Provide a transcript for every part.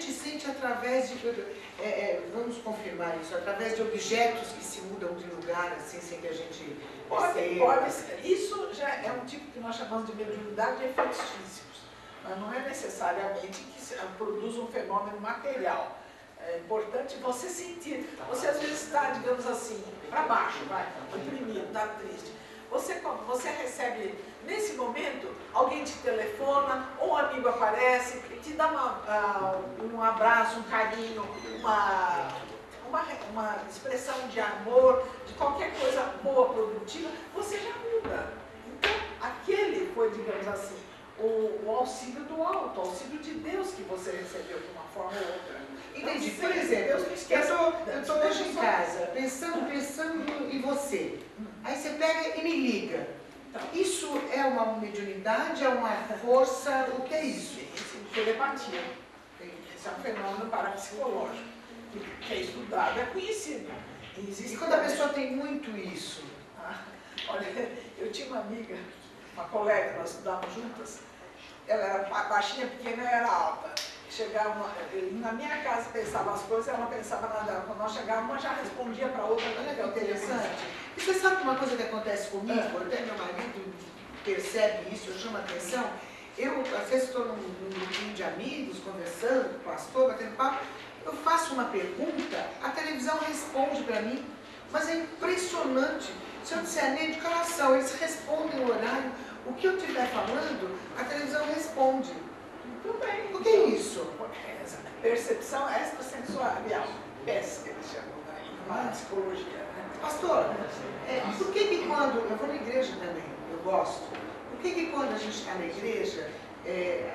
gente sente através de, vamos confirmar isso, através de objetos que se mudam de lugar, assim, sem que a gente pode ser. Isso já é um tipo que nós chamamos de mediunidade de efeitos físicos. Mas não é necessariamente que se produza um fenômeno material. É importante você sentir. Você às vezes está, digamos assim, para baixo, vai, deprimido, está triste. Você recebe, nesse momento, alguém te telefona, ou um amigo aparece, te dá um abraço, um carinho, uma expressão de amor, de qualquer coisa boa, produtiva, você já muda. Então, aquele foi, digamos assim, o auxílio do alto, o auxílio de Deus que você recebeu de uma forma ou outra. Entendi. Por exemplo, eu estou hoje em casa, pensando em você. Aí você pega e me liga. Isso é uma mediunidade, é uma força, o que é isso? Isso é telepatia. Esse é um fenômeno parapsicológico, que é estudado, é conhecido. E quando a pessoa tem muito isso? Olha, eu tinha uma amiga, uma colega, nós estudávamos juntas, ela era baixinha, pequena e era alta. Chegava, na minha casa pensava as coisas, ela pensava na dela. Quando nós chegávamos, uma já respondia para a outra. Olha que interessante. E você sabe uma coisa que acontece comigo? Até meu marido percebe isso, eu chamo a atenção. Eu, às vezes, estou num grupinho de amigos, conversando com o pastor, batendo papo, eu faço uma pergunta, a televisão responde para mim, mas é impressionante. Se eu disser nem de coração, eles respondem o horário. O que eu estiver falando, a televisão responde. Tudo bem. O que é isso? Percepção extrasensorial. PES, que eles chamam na psicologia. Né? Pastor, por que quando... Eu vou na igreja também, eu gosto. Por que quando a gente está na igreja,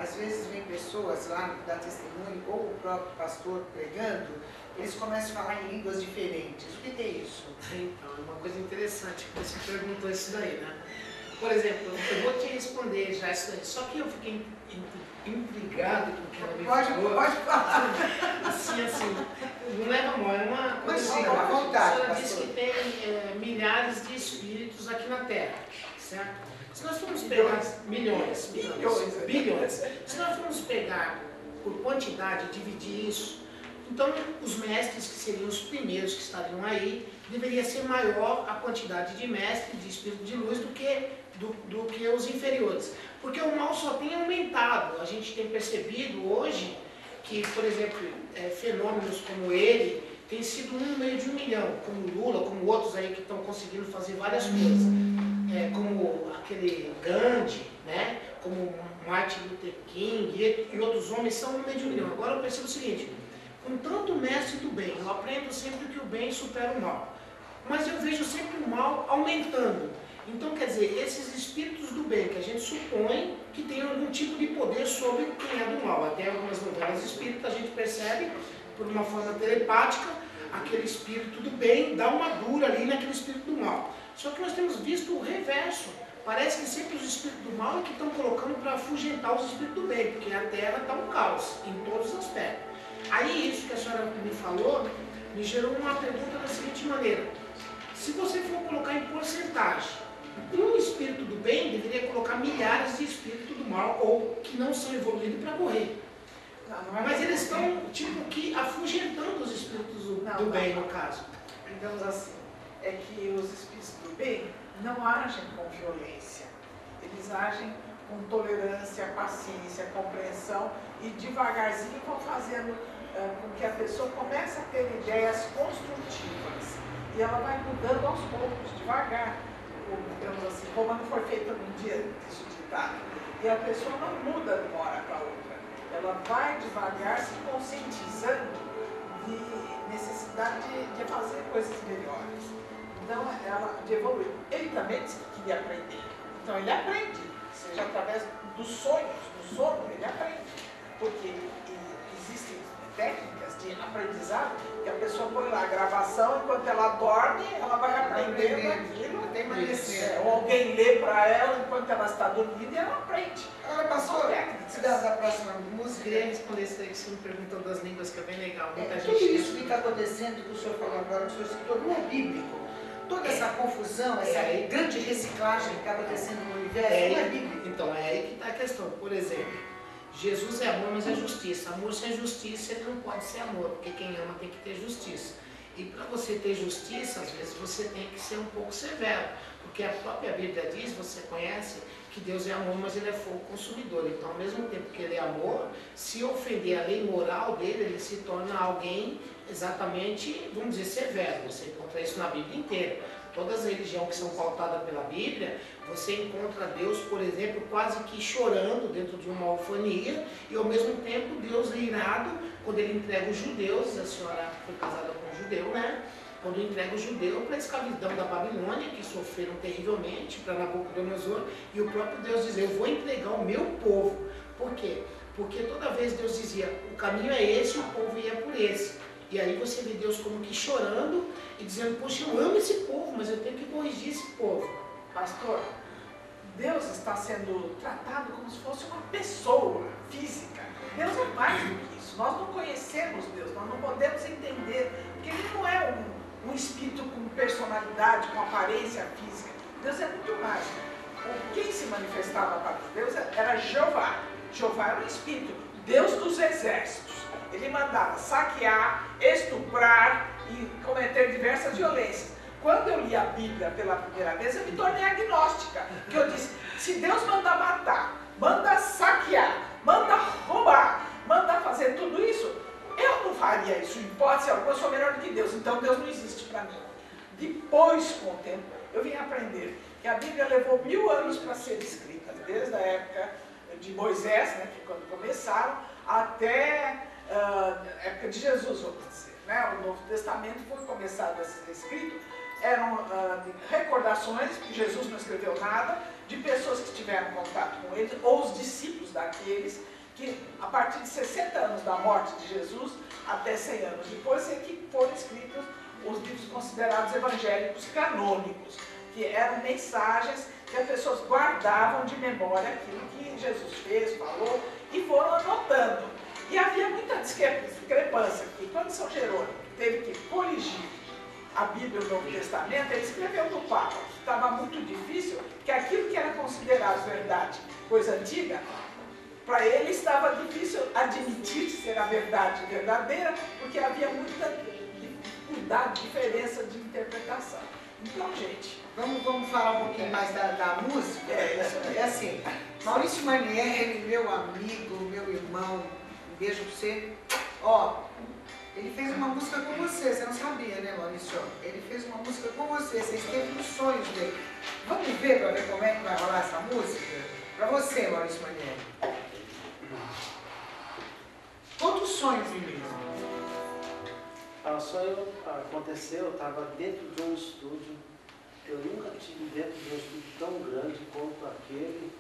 às vezes vem pessoas lá dar testemunho, ou o próprio pastor pregando, eles começam a falar em línguas diferentes. O que é isso? Então, é uma coisa interessante que você perguntou isso daí, né? Por exemplo, eu vou te responder já isso daí, só que eu fiquei intrigado com o que ela me falou. Pode falar. Assim, não leva mal, é uma coisa Mas, à vontade, a senhora disse que tem milhares de espíritos aqui na Terra, certo? Se nós formos pegar bilhões. Se nós formos pegar por quantidade e dividir isso, então os mestres, que seriam os primeiros que estariam aí, deveria ser maior a quantidade de mestres, de espírito de luz, do que os inferiores. Porque o mal só tem aumentado. A gente tem percebido hoje que, por exemplo, fenômenos como ele tem sido 1 no meio de 1 milhão, como Lula, como outros aí que estão conseguindo fazer várias coisas. Como aquele Gandhi, né? Como Martin Luther King e outros homens são 1 no meio de 1 milhão. Agora eu percebo o seguinte, com tanto mestre do bem, eu aprendo sempre que o bem supera o mal. Mas eu vejo sempre o mal aumentando. Então, quer dizer, esses espíritos do bem, que a gente supõe que tem algum tipo de poder sobre quem é do mal. Até algumas novelas espíritas a gente percebe, por uma forma telepática, aquele espírito do bem dá uma dura ali naquele espírito do mal. Só que nós temos visto o reverso. Parece que sempre os espíritos do mal é que estão colocando para afugentar os espíritos do bem, porque a Terra está um caos, em todos os aspectos. Aí, isso que a senhora me falou, me gerou uma pergunta da seguinte maneira. Se você for colocar em porcentagem, um espírito do bem deveria colocar milhares de espíritos do mal, ou que não são evoluídos para morrer. Mas eles estão, tipo, que afugentando os espíritos do bem, no caso. Digamos assim, é que os espíritos do bem não agem com violência. Eles agem com tolerância, paciência, compreensão e devagarzinho vão fazendo com que a pessoa comece a ter ideias construtivas. E ela vai mudando aos poucos, devagar. Digamos assim, como não foi feito num dia, isso ditado. E a pessoa não muda de uma hora para outra. Ela vai devagar se conscientizando de necessidade de fazer coisas melhores. Então, ela de evoluir. Ele também disse que queria aprender. Então, ele aprende. Seja através dos sonhos, do sono, ele aprende. Porque existem técnicas de aprendizado que a pessoa põe lá a gravação, enquanto ela dorme, ela vai aprendendo aquilo. Ou alguém lê para ela enquanto ela está dormindo e ela aprende. Olha, pastor, se dá da próxima música. Eu queria responder isso aí que você me perguntou das línguas, que é bem legal. Muita gente Tudo isso que está acontecendo, que o senhor falou agora, que o senhor citou, não é bíblico. Toda essa confusão, essa grande reciclagem que está acontecendo no universo, não é bíblico. Então, é aí que está a questão. Por exemplo, Jesus é amor, mas é justiça. Amor sem justiça, ele não pode ser amor, porque quem ama tem que ter justiça. E para você ter justiça, às vezes você tem que ser um pouco severo, porque a própria Bíblia diz, você conhece, que Deus é amor, mas ele é fogo consumidor. Então, ao mesmo tempo que ele é amor, se ofender a lei moral dele, ele se torna alguém exatamente, vamos dizer, severo. Você encontra isso na Bíblia inteira. Todas as religiões que são pautadas pela Bíblia, você encontra Deus, por exemplo, quase que chorando dentro de uma alfania, e ao mesmo tempo Deus é irado quando ele entrega os judeus. A senhora foi casada com um judeu, né? Quando entrega o judeu para a escravidão da Babilônia, que sofreram terrivelmente, para Nabucodonosor, e o próprio Deus diz, eu vou entregar o meu povo. Por quê? Porque toda vez Deus dizia, o caminho é esse, o povo ia por esse. E aí você vê Deus como que chorando e dizendo, poxa, eu amo esse povo, mas eu tenho que corrigir esse povo. Pastor, Deus está sendo tratado como se fosse uma pessoa física. Deus é mais do que isso. Nós não conhecemos Deus, nós não podemos entender, porque Ele não é um espírito com personalidade, com aparência física. Deus é muito mais. Quem se manifestava para Deus era Jeová. Jeová era um espírito, Deus dos exércitos. Ele mandava saquear, estuprar e cometer diversas violências. Quando eu li a Bíblia pela primeira vez, eu me tornei agnóstica. Porque eu disse, se Deus manda matar, manda saquear, manda roubar, manda fazer tudo isso, eu não faria isso, em hipótese alguma, eu sou melhor do que Deus, então Deus não existe para mim. Depois, com o tempo, eu vim aprender que a Bíblia levou 1000 anos para ser escrita, desde a época de Moisés, né, que quando começaram, até a época de Jesus, vamos dizer. Né? O Novo Testamento foi começado a ser escrito, eram recordações, que Jesus não escreveu nada, de pessoas que tiveram contato com ele, ou os discípulos daqueles, que a partir de 60 anos da morte de Jesus, até 100 anos depois, é que foram escritos os livros considerados evangélicos canônicos, que eram mensagens que as pessoas guardavam de memória aquilo que Jesus fez, falou, e foram anotando. E havia muita discrepância, porque quando São Jerônimo teve que corrigir a Bíblia do Novo Testamento, ele escreveu no Papa, que estava muito difícil, que aquilo que era considerado verdade, coisa antiga, para ele estava difícil admitir ser a verdade verdadeira, porque havia muita dificuldade, diferença de interpretação. Então, gente, vamos falar um pouquinho mais da música. É assim, Maurício Manieri, meu amigo, meu irmão, um beijo pra você. Ó, ele fez uma música com você não sabia, né, Maurício? Ele fez uma música com você esteve nos sonhos dele. Vamos ver para ver como é que vai rolar essa música? Para você, Maurício Manieri. Conta os sonhos mesmo. O sonho aconteceu, eu estava dentro de um estúdio, eu nunca estive dentro de um estúdio tão grande quanto aquele,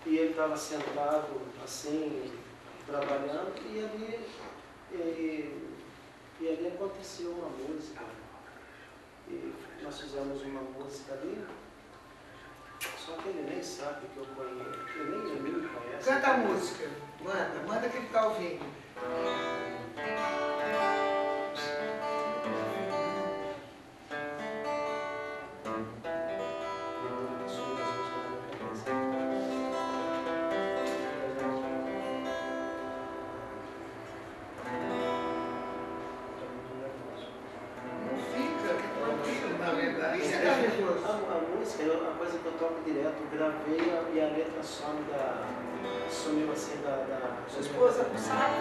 e ele estava sentado assim, trabalhando, e ali aconteceu uma música, e nós fizemos uma música ali, só que ele nem sabe que eu conheço, ele nem me conhece. Canta a música, manda que ele está ouvindo. A coisa que eu toco direto, gravei e a letra some sumiu assim da sua esposa não sabe?